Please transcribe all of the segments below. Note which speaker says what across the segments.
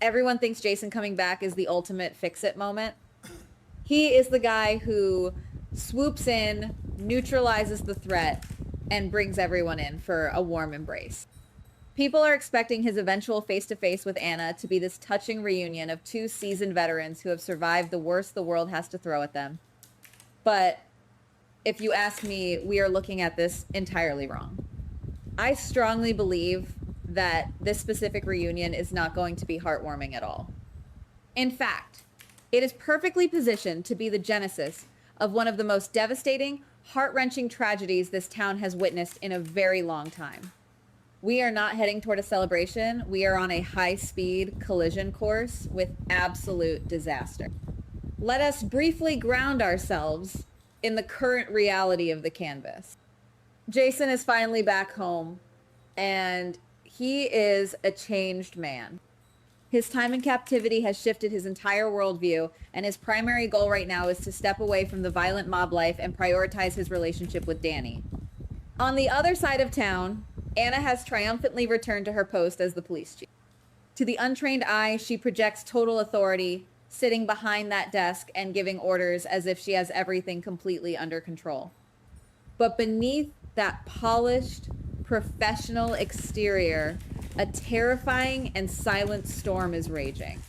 Speaker 1: everyone thinks Jason coming back is the ultimate fix-it moment. He is the guy who swoops in, neutralizes the threat, and brings everyone in for a warm embrace. People are expecting his eventual face-to-face with Anna to be this touching reunion of two seasoned veterans who have survived the worst the world has to throw at them. But if you ask me, we are looking at this entirely wrong. I strongly believe that this specific reunion is not going to be heartwarming at all. In fact, it is perfectly positioned to be the genesis of one of the most devastating, heart-wrenching tragedies this town has witnessed in a very long time. We are not heading toward a celebration. We are on a high-speed collision course with absolute disaster. Let us briefly ground ourselves in the current reality of the canvas. Jason is finally back home, and he is a changed man. His time in captivity has shifted his entire worldview, and his primary goal right now is to step away from the violent mob life and prioritize his relationship with Danny. On the other side of town, Anna has triumphantly returned to her post as the police chief. To the untrained eye, she projects total authority, sitting behind that desk and giving orders as if she has everything completely under control. But beneath that polished, professional exterior, a terrifying and silent storm is raging.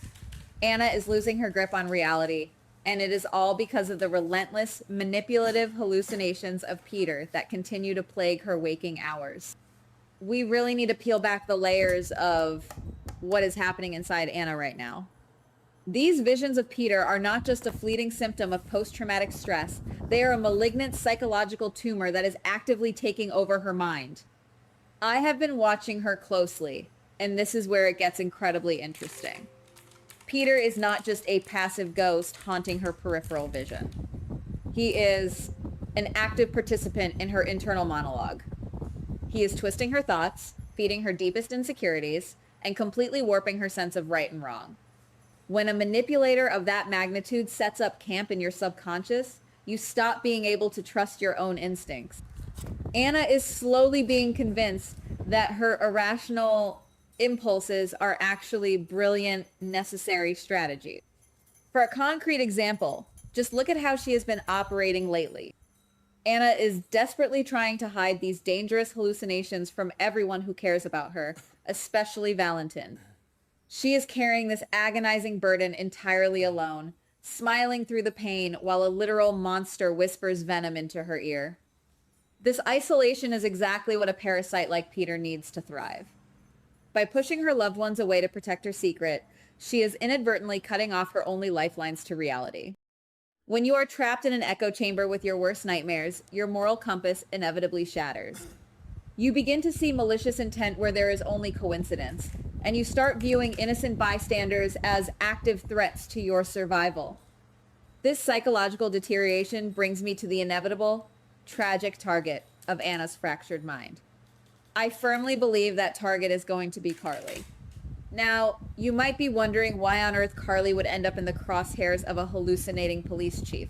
Speaker 1: Anna is losing her grip on reality, and it is all because of the relentless, manipulative hallucinations of Peter that continue to plague her waking hours. We really need to peel back the layers of what is happening inside Anna right now. These visions of Peter are not just a fleeting symptom of post-traumatic stress. They are a malignant psychological tumor that is actively taking over her mind. I have been watching her closely, and this is where it gets incredibly interesting. Peter is not just a passive ghost haunting her peripheral vision. He is an active participant in her internal monologue. He is twisting her thoughts, feeding her deepest insecurities, and completely warping her sense of right and wrong. When a manipulator of that magnitude sets up camp in your subconscious, you stop being able to trust your own instincts. Anna is slowly being convinced that her irrational impulses are actually brilliant, necessary strategies. For a concrete example, just look at how she has been operating lately. Anna is desperately trying to hide these dangerous hallucinations from everyone who cares about her, especially Valentin. She is carrying this agonizing burden entirely alone, smiling through the pain while a literal monster whispers venom into her ear. This isolation is exactly what a parasite like Peter needs to thrive. By pushing her loved ones away to protect her secret, she is inadvertently cutting off her only lifelines to reality. When you are trapped in an echo chamber with your worst nightmares, your moral compass inevitably shatters. You begin to see malicious intent where there is only coincidence, and you start viewing innocent bystanders as active threats to your survival. This psychological deterioration brings me to the inevitable, tragic target of Anna's fractured mind. I firmly believe that target is going to be Carly. Now, you might be wondering why on earth Carly would end up in the crosshairs of a hallucinating police chief.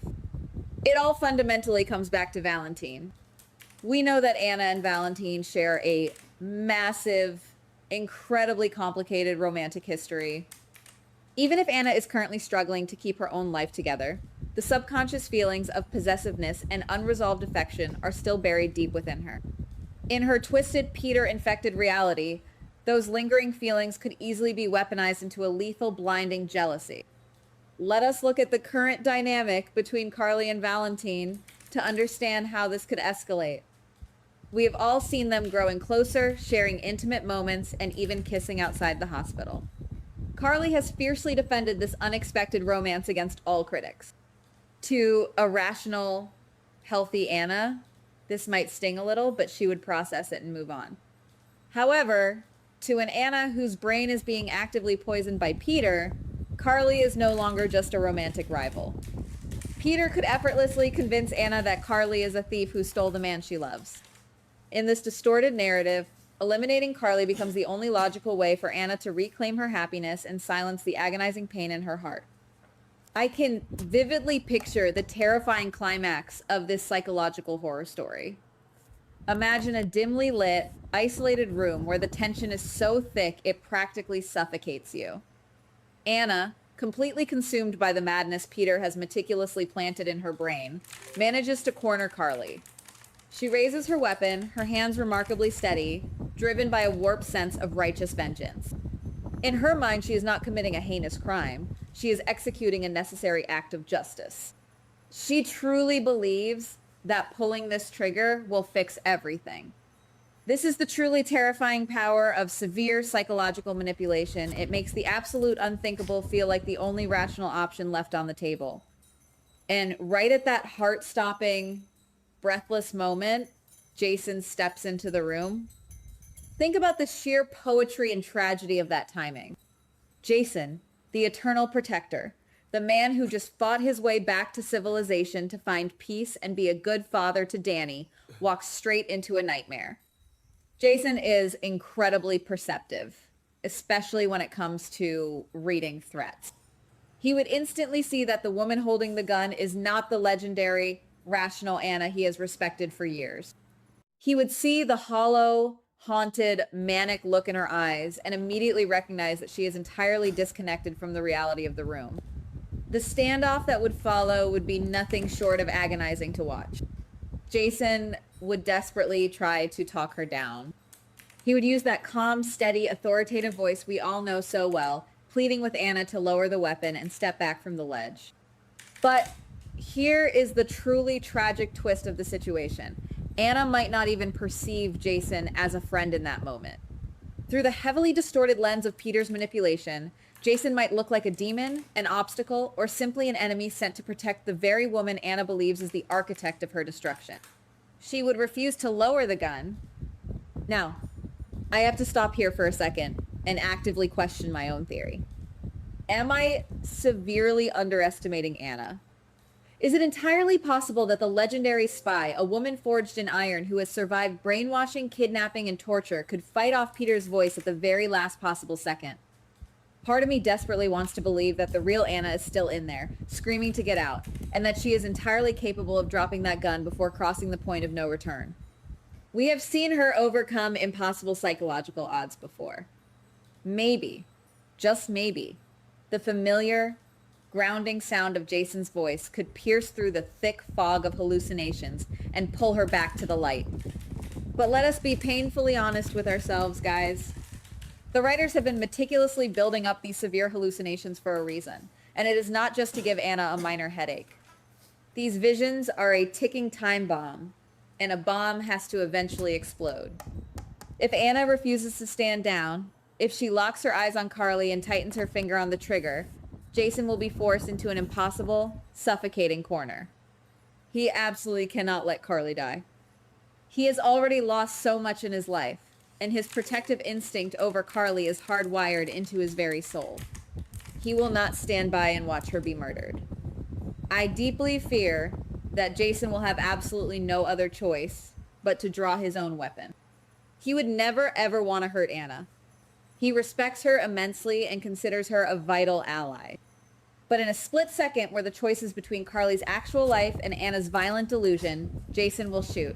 Speaker 1: It all fundamentally comes back to Valentin. We know that Anna and Valentin share a massive, incredibly complicated romantic history. Even if Anna is currently struggling to keep her own life together, the subconscious feelings of possessiveness and unresolved affection are still buried deep within her. In her twisted, Peter-infected reality, those lingering feelings could easily be weaponized into a lethal, blinding jealousy. Let us look at the current dynamic between Carly and Valentin to understand how this could escalate. We have all seen them growing closer, sharing intimate moments, and even kissing outside the hospital. Carly has fiercely defended this unexpected romance against all critics. To a rational, healthy Anna, this might sting a little, but she would process it and move on. However, to an Anna whose brain is being actively poisoned by Peter, Carly is no longer just a romantic rival. Peter could effortlessly convince Anna that Carly is a thief who stole the man she loves. In this distorted narrative, eliminating Carly becomes the only logical way for Anna to reclaim her happiness and silence the agonizing pain in her heart. I can vividly picture the terrifying climax of this psychological horror story. Imagine a dimly lit, isolated room where the tension is so thick it practically suffocates you. Anna, completely consumed by the madness Peter has meticulously planted in her brain, manages to corner Carly. She raises her weapon, her hands remarkably steady, driven by a warped sense of righteous vengeance. In her mind, she is not committing a heinous crime. She is executing a necessary act of justice. She truly believes that pulling this trigger will fix everything. This is the truly terrifying power of severe psychological manipulation. It makes the absolute unthinkable feel like the only rational option left on the table. And right at that heart-stopping, breathless moment, Jason steps into the room. Think about the sheer poetry and tragedy of that timing. Jason, the eternal protector, the man who just fought his way back to civilization to find peace and be a good father to Danny, walks straight into a nightmare. Jason is incredibly perceptive, especially when it comes to reading threats. He would instantly see that the woman holding the gun is not the legendary, rational Anna he has respected for years. He would see the hollow, haunted, manic look in her eyes and immediately recognize that she is entirely disconnected from the reality of the room. The standoff that would follow would be nothing short of agonizing to watch. Jason would desperately try to talk her down. He would use that calm, steady, authoritative voice we all know so well, pleading with Anna to lower the weapon and step back from the ledge. But here is the truly tragic twist of the situation. Anna might not even perceive Jason as a friend in that moment. Through the heavily distorted lens of Peter's manipulation, Jason might look like a demon, an obstacle, or simply an enemy sent to protect the very woman Anna believes is the architect of her destruction. She would refuse to lower the gun. Now, I have to stop here for a second and actively question my own theory. Am I severely underestimating Anna? Is it entirely possible that the legendary spy, a woman forged in iron who has survived brainwashing, kidnapping, and torture, could fight off Peter's voice at the very last possible second? Part of me desperately wants to believe that the real Anna is still in there, screaming to get out, and that she is entirely capable of dropping that gun before crossing the point of no return. We have seen her overcome impossible psychological odds before. Maybe, just maybe, the familiar, grounding sound of Jason's voice could pierce through the thick fog of hallucinations and pull her back to the light. But let us be painfully honest with ourselves, guys. The writers have been meticulously building up these severe hallucinations for a reason, and it is not just to give Anna a minor headache. These visions are a ticking time bomb, and a bomb has to eventually explode. If Anna refuses to stand down, if she locks her eyes on Carly and tightens her finger on the trigger, Jason will be forced into an impossible, suffocating corner. He absolutely cannot let Carly die. He has already lost so much in his life, and his protective instinct over Carly is hardwired into his very soul. He will not stand by and watch her be murdered. I deeply fear that Jason will have absolutely no other choice but to draw his own weapon. He would never ever want to hurt Anna. He respects her immensely and considers her a vital ally. But in a split second where the choice is between Carly's actual life and Anna's violent delusion, Jason will shoot.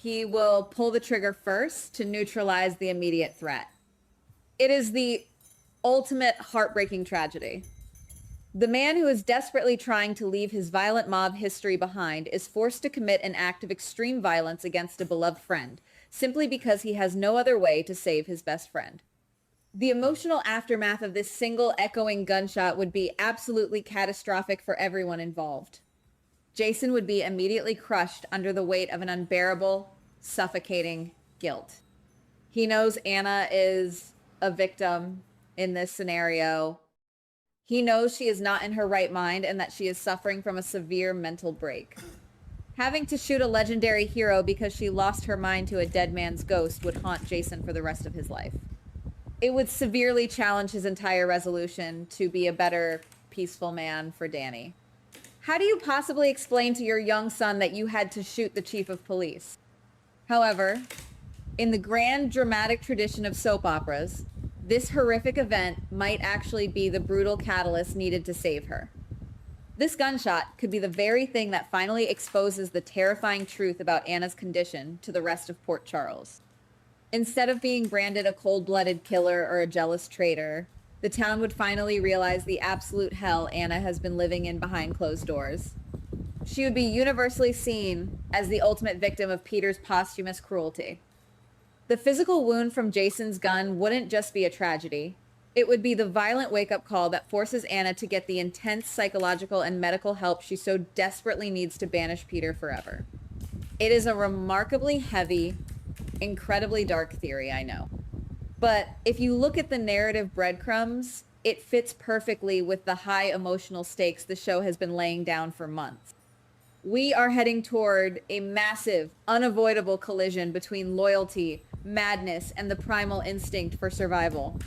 Speaker 1: He will pull the trigger first to neutralize the immediate threat. It is the ultimate heartbreaking tragedy. The man who is desperately trying to leave his violent mob history behind is forced to commit an act of extreme violence against a beloved friend, simply because he has no other way to save his best friend. The emotional aftermath of this single echoing gunshot would be absolutely catastrophic for everyone involved. Jason would be immediately crushed under the weight of an unbearable, suffocating guilt. He knows Anna is a victim in this scenario. He knows she is not in her right mind and that she is suffering from a severe mental break. Having to shoot a legendary hero because she lost her mind to a dead man's ghost would haunt Jason for the rest of his life. It would severely challenge his entire resolution to be a better, peaceful man for Danny. How do you possibly explain to your young son that you had to shoot the chief of police? However, in the grand dramatic tradition of soap operas, this horrific event might actually be the brutal catalyst needed to save her. This gunshot could be the very thing that finally exposes the terrifying truth about Anna's condition to the rest of Port Charles. Instead of being branded a cold-blooded killer or a jealous traitor, The town would finally realize the absolute hell Anna has been living in behind closed doors. She would be universally seen as the ultimate victim of Peter's posthumous cruelty. The physical wound from Jason's gun wouldn't just be a tragedy. It would be the violent wake-up call that forces Anna to get the intense psychological and medical help she so desperately needs to banish Peter forever. It is a remarkably heavy, incredibly dark theory, I know. But if you look at the narrative breadcrumbs, it fits perfectly with the high emotional stakes the show has been laying down for months. We are heading toward a massive, unavoidable collision between loyalty, madness, and the primal instinct for survival.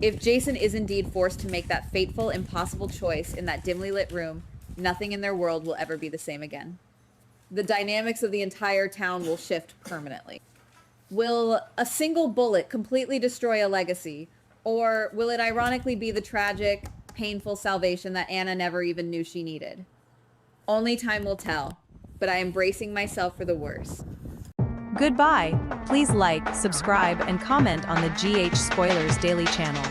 Speaker 1: If Jason is indeed forced to make that fateful, impossible choice in that dimly lit room, nothing in their world will ever be the same again. The dynamics of the entire town will shift permanently. Will a single bullet completely destroy a legacy, or will it ironically be the tragic, painful salvation that Anna never even knew she needed? Only time will tell, but I am bracing myself for the worst.
Speaker 2: Goodbye. Please like, subscribe, and comment on the GH Spoilers Daily channel.